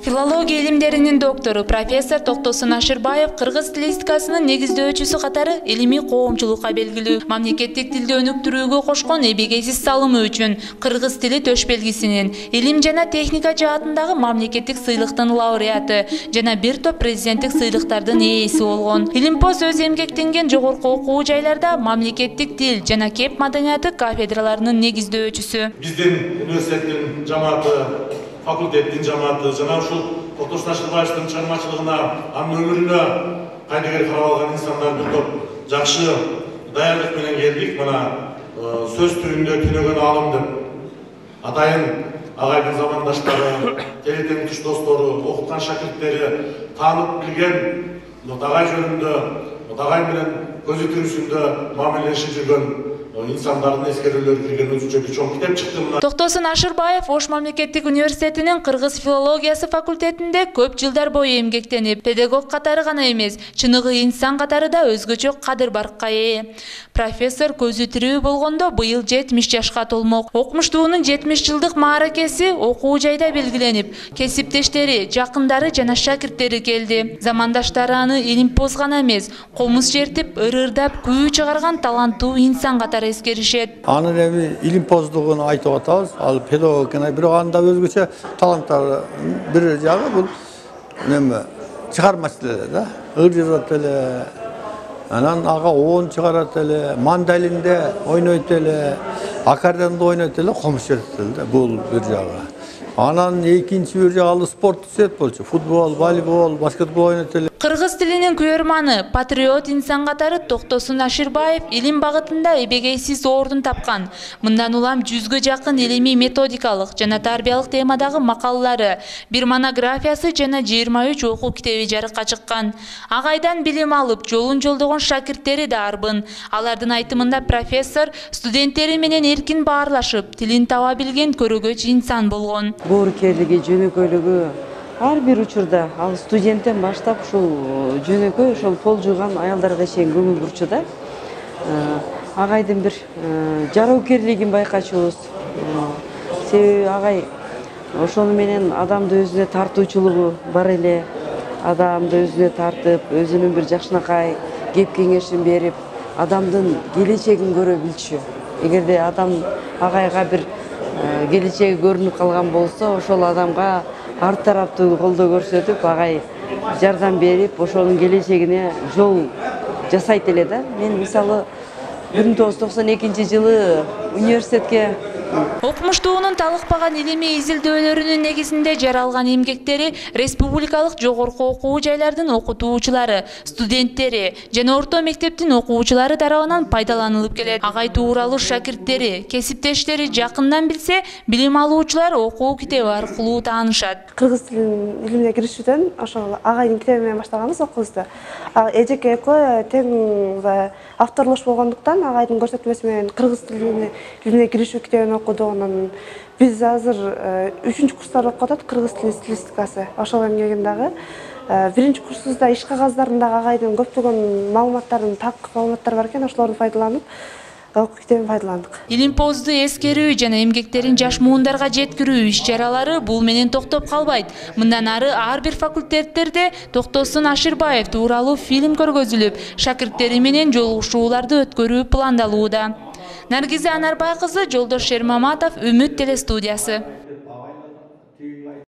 Филология илимдеринин доктору профессор Токтосун Ашырбаев кыргыз стилистикасынын негиздөөчүсү катары илимий коомчулукка белгилүү. Мамлекеттик тилди өнүктүрүүгө кошкон эбегейсиз салымы үчүн кыргыз тили төш белгисинин, илим жана техника жаатындагы мамлекеттик сыйлыктын лауреаты жана бир топ президенттик сыйлыктардын ээси болгон. Илимпоз өз эмгектенген жогорку окуу жайларда мамлекеттик тил жана кеп маданияты кафедраларынын негиздөөчүсү. Биздин университеттин жамааты, факультеттин жамааты жана ушул Токтосун Ашырбаевдин чыгармачылыгына, анын өмүрүнө кайдыгер карап алган инсандар бир топ жакшы даярдык менен келдик. Мына сөз түрүндө түнөгөн алым деп атайын агайдын замандаштары, телетең туш достору, окуткан шакирттери, таанып билген агай жөнүндө, агай менен көзү тирүүсүндө мамилелешип жүргөн инсандардын эскерүүлөрү кирген өзүнчө бир чоң китеп чыкты. Токтосун Ашырбаев Ош мамлекеттик университетинин кыргыз филологиясы факультетинде көп жылдар бою эмгектенип, педагог катары гана эмес, чыныгы инсан катары да өзгөчө кадыр баркка ээ. Профессор көзү тирүү болгондо быйыл 70 жашка толмок. Окумуштуунун 70 жылдык мааракеси окуу жайда белгиленип, кесиптештери, жакындары жана шакирттери келди. Замандаштары аны илимпоз гана эмес, комуз чертип, ырырдап, күү чыгарган таланттуу инсан катары эскеришет. Анын эми илимпоздугун айтып атабыз. Ал педагогиканы бирок анда өзгөчө таланттар бир жагы бул неме чыгармачылык да. Ыр жазат эле, анан ага оон чыгарат эле, мандалинде ойнойт эле, аккордеондо ойнойт эле, комуз чертет эле да. Бул бир жагы. Анан экинчи бир жагы спорт түзөт болчу. Футбол, волейбол, баскетбол ойнойт эле. Кыргыз тилинин күйөрманы, патриот инсан катары Токтосун Ашырбаев илим багытында эбегейсиз ордун тапкан. Мындан улам 100гө жакын илимий методикалык жана тарбиялык темадагы макалалары, бир монографиясы жана 23 окуу китеби жарыкка чыккан. Агайдан билим алып, жолун жолдогон шакирттери да арбын. Алардын айтымында профессор студенттери менен эркин баарлашып, тилин таба билген көрөгөч инсан болгон. Боорукерлиги, жөнөкөйлүгү ар бир учурда ал студенттен баштап ушул жөнөкөй ошол пол жууган аялдарга чейин көңүл бурчу да. Агайдын бир жароокерлигин байкачубуз. Себеби агай ошону менен адамды өзүнө тартуучулугу бар эле. Адамды өзүнө тартып, өзүнүн бир жакшынакай кеп кеңешин берип, адамдын келечегин көрө билчү. Эгерде адам агайга бир келечеги көрүнүп калган болсо, ошол адамга ар тараптуу колдоо көрсөтүп, агай жардам берип, ошонун келечегине жол жасайт эле да. Мен мисалы 1992-жылы университетке Окумуштуунун талыкпаган илимий изилдөөлөрүнүн негизинде жаралган эмгектери республикалык жогорку окуу жайлардын окутуучулары, студенттери жана орто мектептин окуучулары тарабынан пайдаланылып келет. Агай тууралуу шакирттери, кесиптештери жакындан билсе, билим алуучулар окуу китеби аркылуу таанышат. Кыргыз тилинин илимине киришүүдөн ошол агайдын китеби менен баштаганбыз окуубузду. Эжеке экөө тең авторлош болгондуктан агайдын көрсөтмөсү менен кыргыз тилине киришүү китебин окудук. Анан биз азыр 3-курстар окуп атат, кыргыз тили стилистикасы. Ошол эмгегин дагы 1-курсубузда иш кагаздарындагы агайдын көптөгөн маалыматтарын, так маалыматтар бар экен, ошолорду пайдаланып окуу китебин пайдаландык. Илимпозду эскерүү жана эмгектерин жаш муундарга жеткирүү иш-чаралары бул менен токтоп калбайт. Мындан ары ар бир факультеттерде Токтосун Ашырбаев тууралуу фильм көргөзүлүп, шакирттери менен жолугушууларды өткөрүү пландалууда. Наргиза Анарбай кызы, Жолдош Шермаматов, Үмүт телестудиясы.